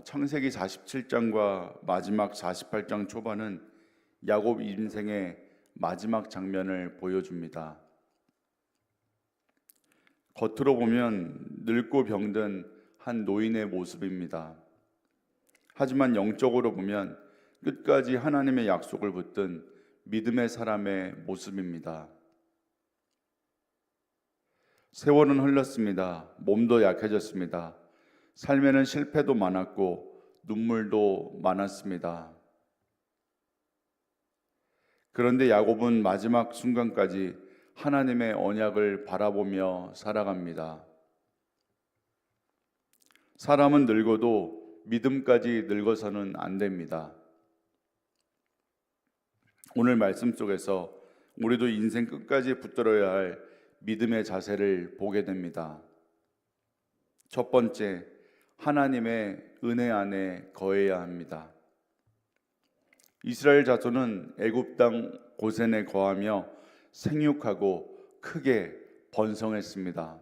창세기 47장과 마지막 48장 초반은 야곱 인생의 마지막 장면을 보여줍니다. 겉으로 보면 늙고 병든 한 노인의 모습입니다. 하지만 영적으로 보면 끝까지 하나님의 약속을 붙든 믿음의 사람의 모습입니다. 세월은 흘렀습니다. 몸도 약해졌습니다. 삶에는 실패도 많았고 눈물도 많았습니다. 그런데 야곱은 마지막 순간까지 하나님의 언약을 바라보며 살아갑니다. 사람은 늙어도 믿음까지 늙어서는 안 됩니다. 오늘 말씀 속에서 우리도 인생 끝까지 붙들어야 할 믿음의 자세를 보게 됩니다. 첫 번째, 하나님의 은혜 안에 거해야 합니다. 이스라엘 자손은 애굽 땅 고센에 거하며 생육하고 크게 번성했습니다.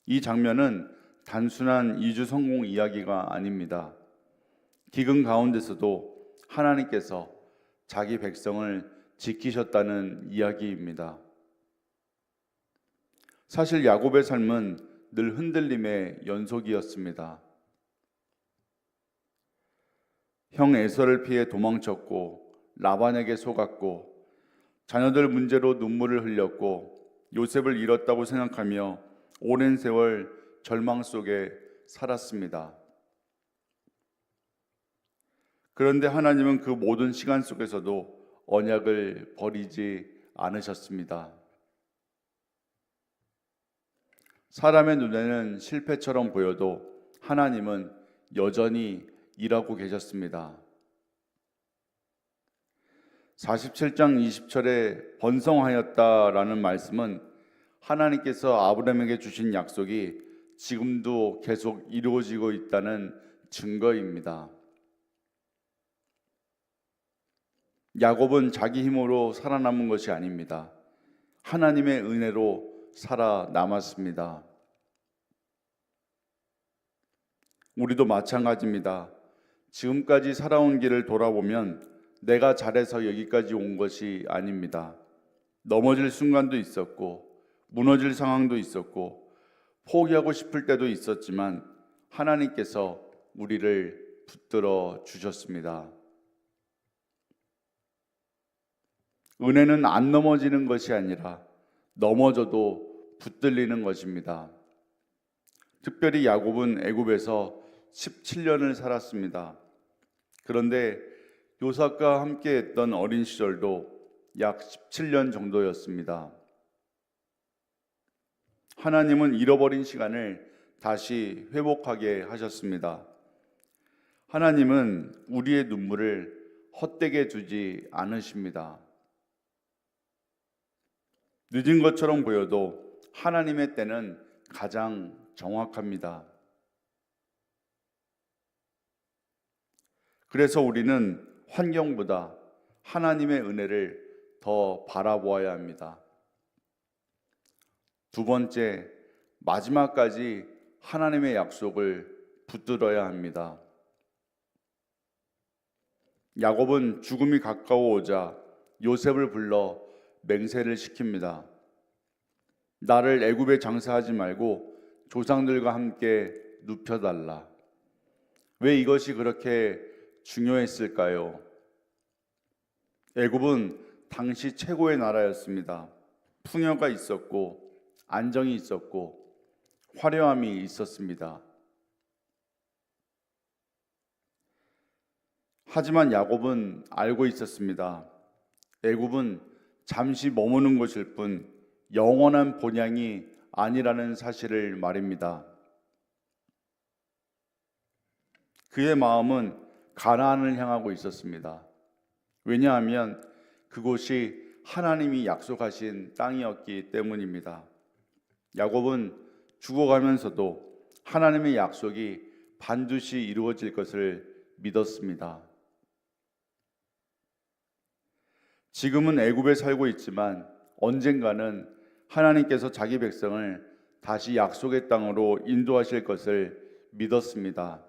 이 장면은 단순한 이주 성공 이야기가 아닙니다. 기근 가운데서도 하나님께서 자기 백성을 지키셨다는 이야기입니다. 사실 야곱의 삶은 늘 흔들림의 연속이었습니다. 형 에서를 피해 도망쳤고 라반에게 속았고 자녀들 문제로 눈물을 흘렸고 요셉을 잃었다고 생각하며 오랜 세월 절망 속에 살았습니다. 그런데 하나님은 그 모든 시간 속에서도 언약을 버리지 않으셨습니다. 사람의 눈에는 실패처럼 보여도 하나님은 여전히 일하고 계셨습니다. 47장 20절에 번성하였다라는 말씀은 하나님께서 아브라함에게 주신 약속이 지금도 계속 이루어지고 있다는 증거입니다. 야곱은 자기 힘으로 살아남은 것이 아닙니다. 하나님의 은혜로 살아남았습니다. 우리도 마찬가지입니다. 지금까지 살아온 길을 돌아보면 내가 잘해서 여기까지 온 것이 아닙니다. 넘어질 순간도 있었고 무너질 상황도 있었고 포기하고 싶을 때도 있었지만 하나님께서 우리를 붙들어 주셨습니다. 은혜는 안 넘어지는 것이 아니라 넘어져도 붙들리는 것입니다. 특별히 야곱은 애굽에서 17년을 살았습니다. 그런데 요셉과 함께 했던 어린 시절도 약 17년 정도였습니다. 하나님은 잃어버린 시간을 다시 회복하게 하셨습니다. 하나님은 우리의 눈물을 헛되게 두지 않으십니다. 늦은 것처럼 보여도 하나님의 때는 가장 정확합니다. 그래서 우리는 환경보다 하나님의 은혜를 더 바라보아야 합니다. 두 번째, 마지막까지 하나님의 약속을 붙들어야 합니다. 야곱은 죽음이 가까워오자 요셉을 불러 맹세를 시킵니다. 나를 애굽에 장사하지 말고 조상들과 함께 눕혀달라. 왜 이것이 그렇게 중요했을까요? 애굽은 당시 최고의 나라였습니다. 풍요가 있었고 안정이 있었고 화려함이 있었습니다. 하지만 야곱은 알고 있었습니다. 애굽은 잠시 머무는 곳일 뿐 영원한 본향이 아니라는 사실을 말입니다. 그의 마음은 가나안을 향하고 있었습니다. 왜냐하면 그곳이 하나님이 약속하신 땅이었기 때문입니다. 야곱은 죽어가면서도 하나님의 약속이 반드시 이루어질 것을 믿었습니다. 지금은 애굽에 살고 있지만 언젠가는 하나님께서 자기 백성을 다시 약속의 땅으로 인도하실 것을 믿었습니다.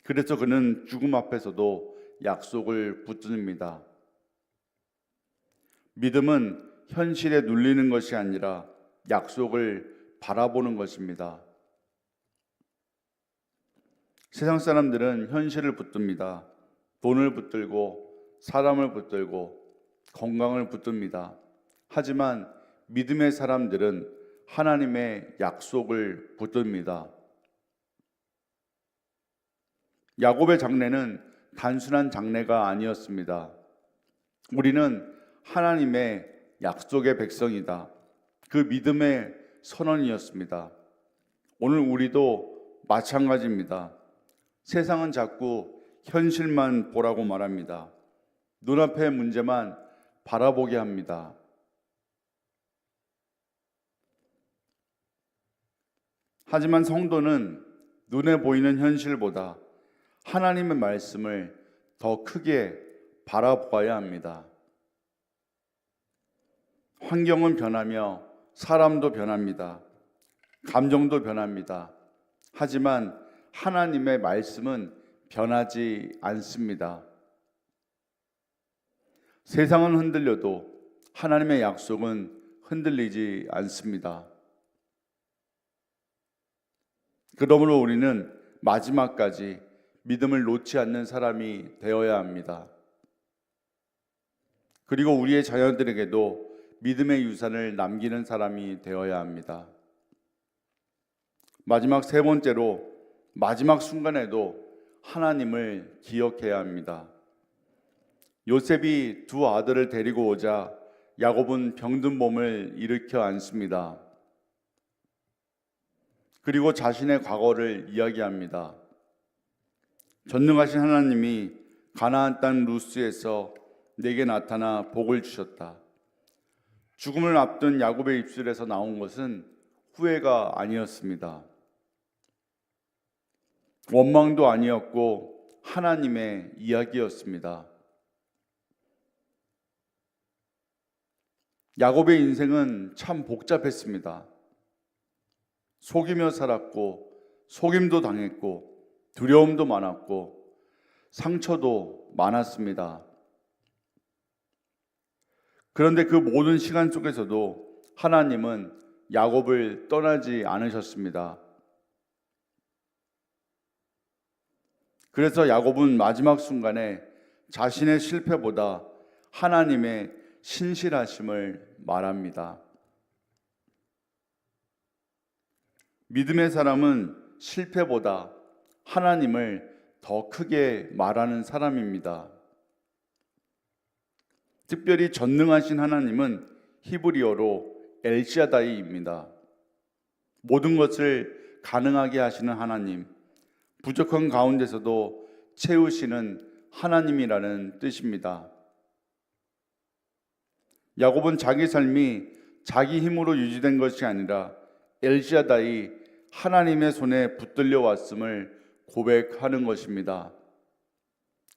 그래서 그는 죽음 앞에서도 약속을 붙듭니다. 믿음은 현실에 눌리는 것이 아니라 약속을 바라보는 것입니다. 세상 사람들은 현실을 붙듭니다. 돈을 붙들고 사람을 붙들고 건강을 붙듭니다. 하지만 믿음의 사람들은 하나님의 약속을 붙듭니다. 야곱의 장래는 단순한 장래가 아니었습니다. 우리는 하나님의 약속의 백성이다. 그 믿음의 선언이었습니다. 오늘 우리도 마찬가지입니다. 세상은 자꾸 현실만 보라고 말합니다. 눈앞의 문제만 바라보게 합니다. 하지만 성도는 눈에 보이는 현실보다 하나님의 말씀을 더 크게 바라보아야 합니다. 환경은 변하며 사람도 변합니다. 감정도 변합니다. 하지만 하나님의 말씀은 변하지 않습니다. 세상은 흔들려도 하나님의 약속은 흔들리지 않습니다. 그러므로 우리는 마지막까지 믿음을 놓지 않는 사람이 되어야 합니다. 그리고 우리의 자녀들에게도 믿음의 유산을 남기는 사람이 되어야 합니다. 마지막 세 번째로 마지막 순간에도 하나님을 기억해야 합니다. 요셉이 두 아들을 데리고 오자 야곱은 병든 몸을 일으켜 앉습니다. 그리고 자신의 과거를 이야기합니다. 전능하신 하나님이 가나안 땅 루스에서 내게 나타나 복을 주셨다. 죽음을 앞둔 야곱의 입술에서 나온 것은 후회가 아니었습니다. 원망도 아니었고 하나님의 이야기였습니다. 야곱의 인생은 참 복잡했습니다. 속이며 살았고 속임도 당했고 두려움도 많았고 상처도 많았습니다. 그런데 그 모든 시간 속에서도 하나님은 야곱을 떠나지 않으셨습니다. 그래서 야곱은 마지막 순간에 자신의 실패보다 하나님의 신실하심을 말합니다. 믿음의 사람은 실패보다 하나님을 더 크게 말하는 사람입니다. 특별히 전능하신 하나님은 히브리어로 엘샤다이입니다. 모든 것을 가능하게 하시는 하나님, 부족한 가운데서도 채우시는 하나님이라는 뜻입니다. 야곱은 자기 삶이 자기 힘으로 유지된 것이 아니라 엘샤다이 하나님의 손에 붙들려 왔음을 고백하는 것입니다.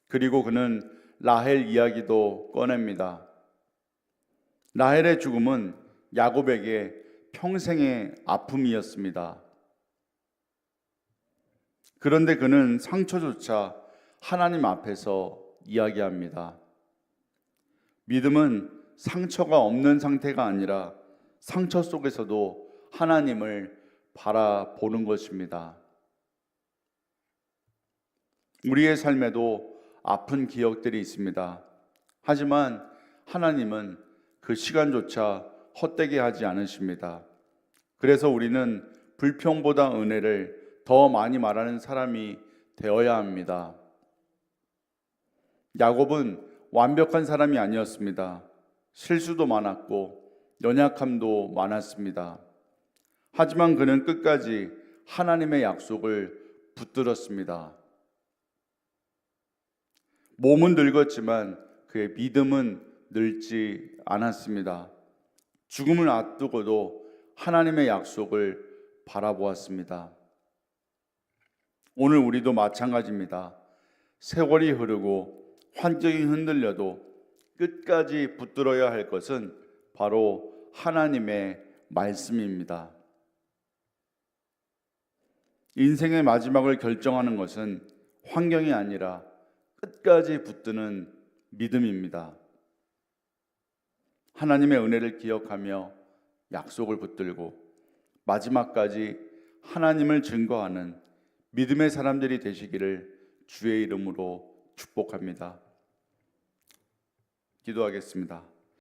그리고 그는 라헬 이야기도 꺼냅니다. 라헬의 죽음은 야곱에게 평생의 아픔이었습니다. 그런데 그는 상처조차 하나님 앞에서 이야기합니다. 믿음은 상처가 없는 상태가 아니라 상처 속에서도 하나님을 바라보는 것입니다. 우리의 삶에도 아픈 기억들이 있습니다. 하지만 하나님은 그 시간조차 헛되게 하지 않으십니다. 그래서 우리는 불평보다 은혜를 더 많이 말하는 사람이 되어야 합니다. 야곱은 완벽한 사람이 아니었습니다. 실수도 많았고 연약함도 많았습니다. 하지만 그는 끝까지 하나님의 약속을 붙들었습니다. 몸은 늙었지만 그의 믿음은 늙지 않았습니다. 죽음을 앞두고도 하나님의 약속을 바라보았습니다. 오늘 우리도 마찬가지입니다. 세월이 흐르고 환경이 흔들려도 끝까지 붙들어야 할 것은 바로 하나님의 말씀입니다. 인생의 마지막을 결정하는 것은 환경이 아니라 끝까지 붙드는 믿음입니다. 하나님의 은혜를 기억하며 약속을 붙들고 마지막까지 하나님을 증거하는 믿음의 사람들이 되시기를 주의 이름으로 축복합니다. 기도하겠습니다.